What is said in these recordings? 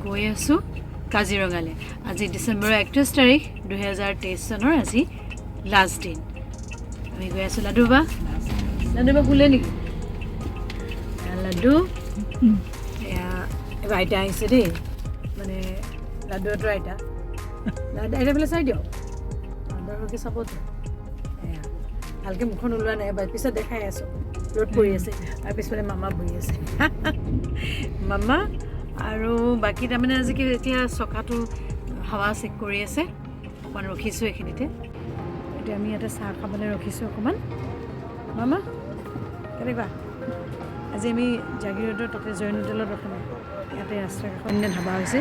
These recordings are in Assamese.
গৈ আছোঁ কাজিৰঙালৈ। আজি ডিচেম্বৰৰ 31 তাৰিখ 2023 চনৰ আজি লাষ্ট দিন। আমি গৈ আছোঁ লাডুবা শুলে নেকি লাডু? এয়া এবাৰ আইতা আহিছে দেই, মানে লাডুহঁতৰ আইতা বোলে চাই দিয়ক লাডুকে চাবতো। এয়া ভালকৈ মুখখন ওলোৱা নাই, পিছত দেখাই আছোঁ। ৰ'দ পৰি আছে আৰু পিছফালে মামা বহি আছে মামা আৰু বাকী তাৰমানে আজি কি এতিয়া চকাটো হাৱা চেক কৰি আছে। অকণমান ৰখিছোঁ এইখিনিতে। এতিয়া আমি ইয়াতে চাহ খাবলৈ ৰখিছোঁ অকণমান। মামা কেনেকুৱা? আজি আমি জাগিৰোডৰ তাতে জৈন হোটেলত ৰখোঁ। ইয়াতে ৰাস্তাৰ কাষত ধাবা হৈছে।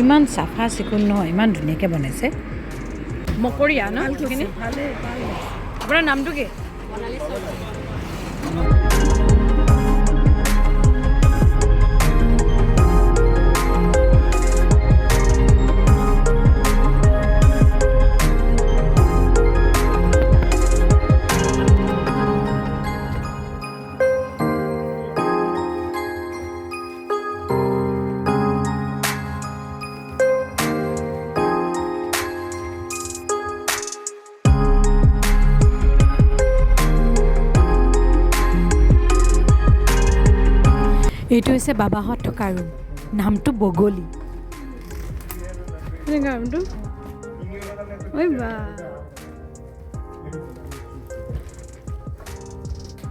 ইমান চাফা চিকুণ নহয়, ইমান ধুনীয়াকৈ বনাইছে। মকৰীয়া ন সেইখিনি? আপোনাৰ নামটো কি? এইটো হৈছে বাবাহঁত থকা ৰুম, নামটো বগলী। নামটো ঐ বা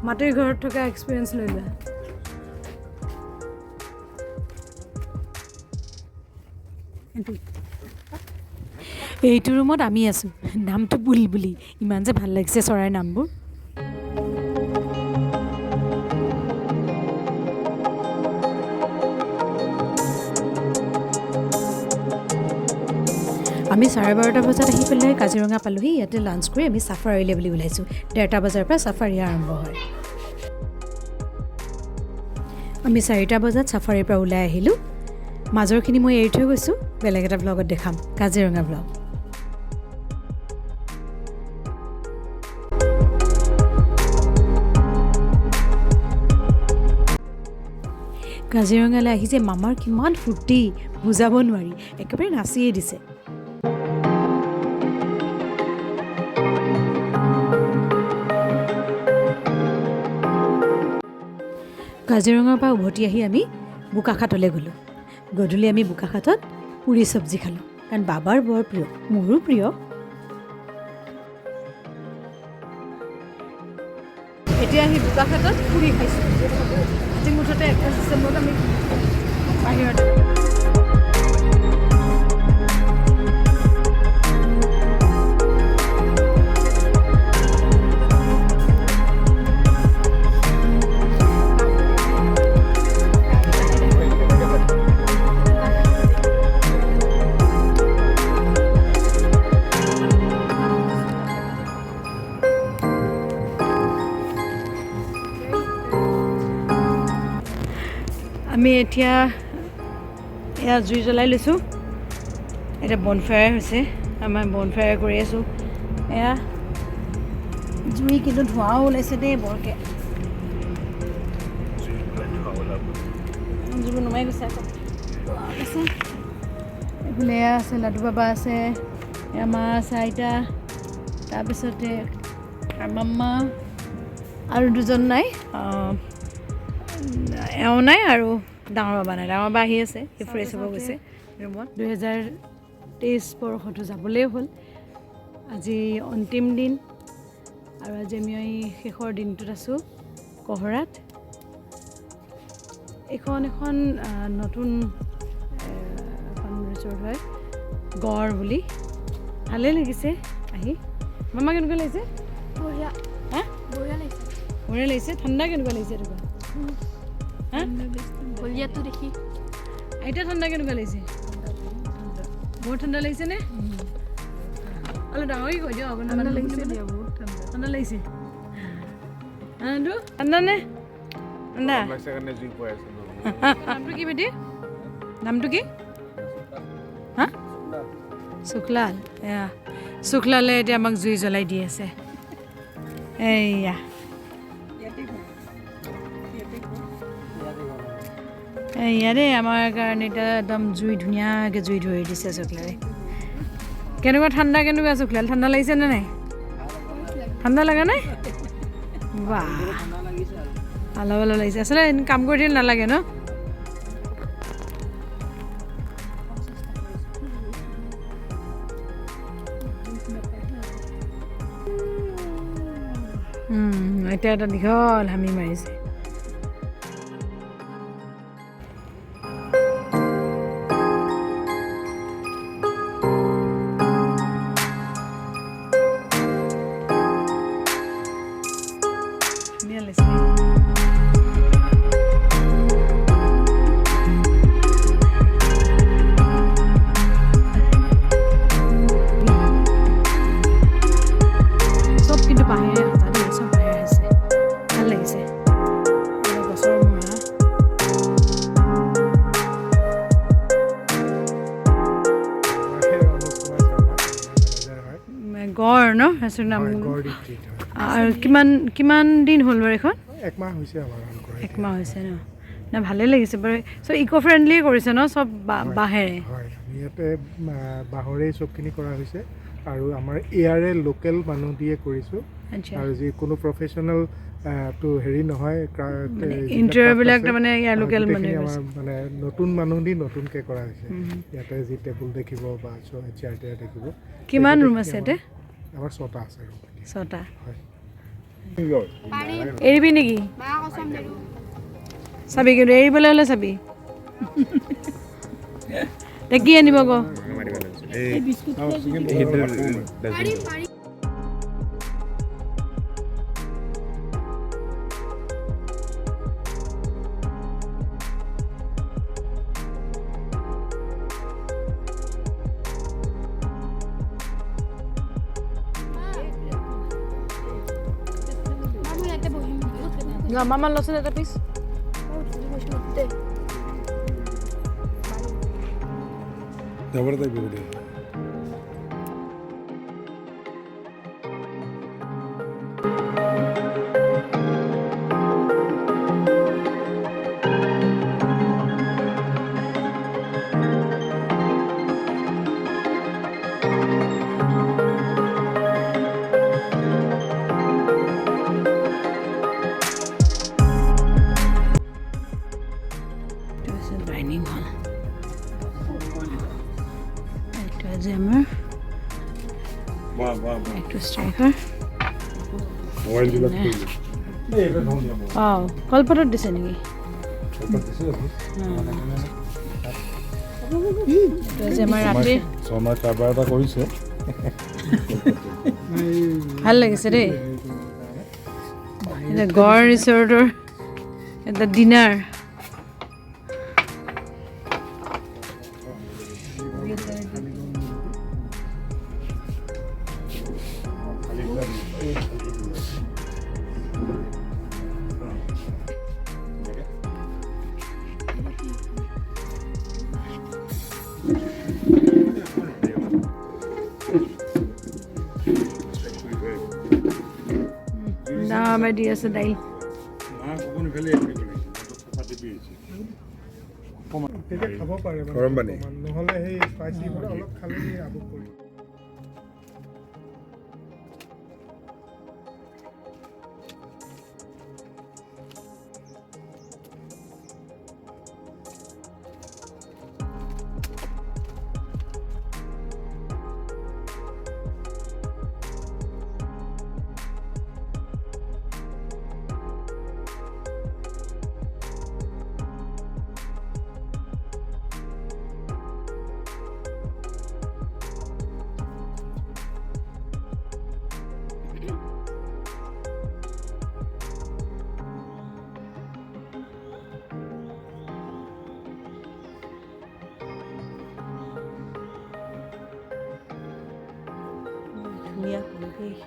মাটিৰ ঘৰত থকা এক্সপিৰিয়েঞ্চ লৈ লোৱা। এইটো ৰুমত আমি আছোঁ, নামটো বুলবুলি। ইমান যে ভাল লাগিছে চৰাইৰ নামবোৰ। আমি 12:30 বজাত আহি পেলাই কাজিৰঙা পালোহি। ইয়াতে লাঞ্চ কৰি আমি চাফাৰীলৈ বুলি ওলাইছোঁ। 1:30 বজাৰ পৰা চাফাৰী আৰম্ভ হয়। আমি 4টা বজাত চাফাৰীৰ পৰা ওলাই আহিলোঁ। মাজৰখিনি মই এৰি থৈ গৈছোঁ, বেলেগ এটা ব্লগত দেখাম, কাজিৰঙা ব্লগ। কাজিৰঙালৈ আহিছে মামাৰ কিমান ফূৰ্তি বুজাব নোৱাৰি, একেবাৰে নাচিয়ে দিছে। কাজিৰঙাৰ পৰা উভতি আহি আমি বোকাখাটলৈ গ'লোঁ। গধূলি আমি বোকাখাটত পুৰি চব্জি খালোঁ, কাৰণ বাবাৰ বৰ প্ৰিয়, মোৰো প্ৰিয়। এতিয়া আহি বোকাখাটত পুৰি খাইছোঁ। আজি মুঠতে 21 ডিচেম্বৰত আমি বাহিৰত আমি এতিয়া এয়া জুই জ্বলাই লৈছোঁ। এতিয়া বনফায়াৰ হৈছে, আমাৰ বনফায়াৰ কৰি আছোঁ। এয়া জুই কিন্তু ধোঁৱাও ওলাইছে দেই বৰকৈ। জুইবোৰ নুমাই গৈছে আকৌ। আছে এইফালে এয়া আছে, লাডু বাবা আছে, এয়া মা আছে, আইতা, তাৰপিছতে মাম্মা আৰু দুজন নাই, এওঁ নাই আৰু ডাঙৰ বাবা নাই। ডাঙৰ বাবা আহি আছে, সি ফ্ৰেছ হ'ব গৈছে ৰুমত। 2023 বৰ্ষটো যাবলৈ হ'ল। আজি অন্তিম দিন আৰু আজি আমি শেষৰ দিনটোত আছোঁ কহৰাত। এখন নতুন এখন ৰিজৰ্ট হয়, গড় বুলি। ভালেই লাগিছে আহি। মামা কেনেকুৱা লাগিছে? বঢ়িয়া। হা বঢ়িয়া লাগিছে। বঢ়িয়া লাগিছে। ঠাণ্ডা কেনেকুৱা লাগিছে তোমাৰ? বঢ়িয়াটো দেখি। আইতা ঠাণ্ডা কেনেকুৱা লাগিছে? বহুত ঠাণ্ডা লাগিছে নে? অলপ ডাঙৰকৈ কৈ দিয়ক। ঠাণ্ডা লাগিছে, ঠাণ্ডা লাগিছে। ঠাণ্ডা নে? ঠাণ্ডা নামটো কি বেটি? নামটো কি? হা শুক্লাল এয়া শুক্লালে এতিয়া আমাক জুই জ্বলাই দি আছে এইয়া ইয়াৰে আমাৰ কাৰণে এতিয়া একদম জুই ধুনীয়াকৈ জুই ধৰি দিছে শুক্লালে কেনেকুৱা ঠাণ্ডা কেনেকুৱা শুক্লাল ঠাণ্ডা লাগিছে নে নাই ঠাণ্ডা লগা নাই বাহ অলপ অলপ লাগিছে আচলতে কাম কৰি দিলে নালাগে ন এতিয়া এটা দীঘল হামি মাৰিছে গড় ন নাম আৰু কিমান দিন হ'ল বাৰু এখন একমাহ হৈছে ন না ভালেই লাগিছে বাৰু চব ইক' ফ্ৰেণ্ডলিয়ে কৰিছে ন চব বাঁহেৰে ইয়াতে বাঁহৰে চবখিনি কৰা হৈছে আৰু আমাৰ এয়াৰে লোকেল মানুহ দিয়ে কৰিছোঁ আৰু যিকোনো প্ৰফেশ্যনেল তো হেৰি নহয় ইণ্টেৰিয়ৰবিলাক তাৰমানে ইয়াৰ লোকেল মানুহ মানে নতুন মানুহ দি নতুনকৈ কৰা হৈছে ইয়াতে যি টেবুল দেখিব বা চেয়াৰ টেয়াৰ দেখিব কিমান ৰুম আছে ইয়াতে আমাৰ 6টা আছে 6টা হয় এৰিবি নেকি চাবি কিন্তু এৰিবলৈ হ'লে চাবি কি আনিব ক মামা লচোন এটা পিছ জবৰদস্ত বিহুদে ডাইনিং হল একটা জেমাৰ একটা স্ট্ৰাইকাৰ কলপাতত দিছে নেকি ভাল লাগিছে দেই গড় ৰিচৰ্টৰ এটা ডিনাৰ দামে দি আছে দাইল খাব পাৰে গৰম পানী নহ'লে সেই স্পাইচি অলপ খালে আবুক কৰিব ধুনীয়া পৰিৱেশ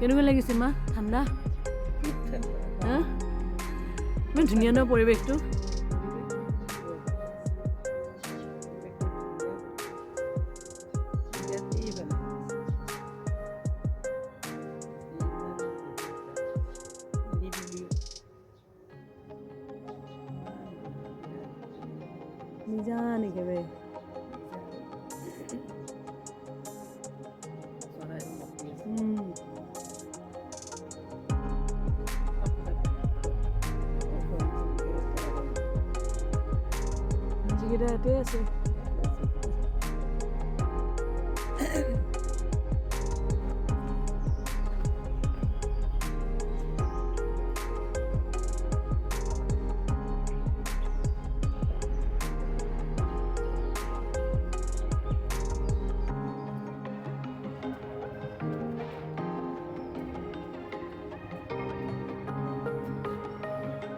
কেনেকুৱা লাগিছে মা ঠাণ্ডা হা ইমান ধুনীয়া ন পৰিৱেশটো নিজান একেবাৰে যিকেইটা ইয়াতে আছে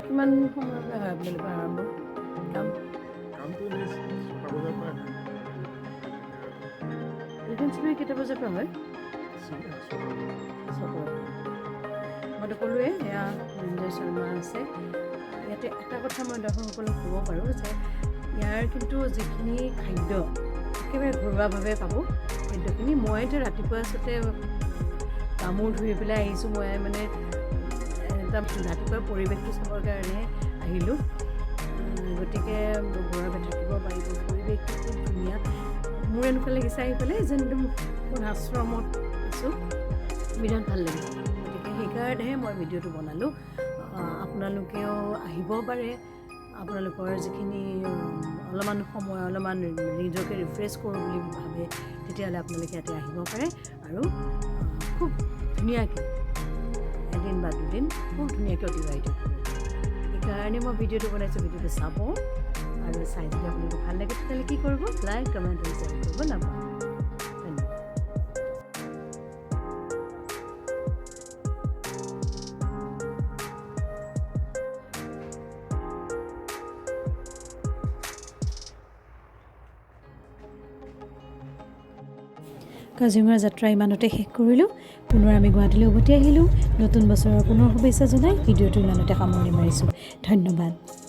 কিমান সময়ৰ পৰা হয় আপোনালোকৰ আৰম্ভ কাম কেইটা বজাৰ পৰা হয় মইতো ক'লোৱে এয়া ৰঞ্জয় শৰ্মা আছে ইয়াতে এটা কথা মই দৰ্শকসকলক ক'ব পাৰোঁ যে ইয়াৰ কিন্তু যিখিনি খাদ্য একেবাৰে ঘৰুৱাভাৱে পাব খাদ্যখিনি মইতো ৰাতিপুৱা আচলতে কামোৰ ধুই পেলাই আহিছোঁ মই মানে ৰাতিপুৱাৰ পৰিৱেশটো চাবৰ কাৰণে আহিলোঁ গতিকে ঘৰতে থাকিব পাৰিব পৰিৱেশটো খুব ধুনীয়া মোৰ এনেকুৱা লাগিছে আহি পেলাই যেন মোৰ আশ্ৰমত আছোঁ বিৰাট ভাল লাগিছে গতিকে সেইকাৰণেহে মই ভিডিঅ'টো বনালোঁ আপোনালোকেও আহিব পাৰে আপোনালোকৰ যিখিনি অলপমান সময় অলপমান নিজকে ৰিফ্ৰেছ কৰোঁ বুলি ভাবে তেতিয়াহ'লে আপোনালোকে ইয়াতে আহিব পাৰে আৰু খুব ধুনীয়াকৈ এদিন বা দুদিন খুব ধুনীয়াকৈ অতিবাহিত কৰিব সেইকাৰণে মই ভিডিঅ'টো বনাইছোঁ ভিডিঅ'টো চাব আৰু চাই যদি আপোনালোকে ভাল লাগে তেতিয়াহ'লে কি কৰিব লাইক কমেণ্ট আৰু শ্বেয়াৰ কৰিব নাপাহৰিব ধন্যবাদ কাজিৰঙাৰ যাত্ৰা ইমানতে শেষ কৰিলোঁ পুনৰ আমি গুৱাহাটীলৈ উভতি আহিলোঁ নতুন বছৰৰ পুনৰ শুভেচ্ছা জনাই ভিডিঅ'টো ইমানতে সামৰণি মাৰিছোঁ ধন্যবাদ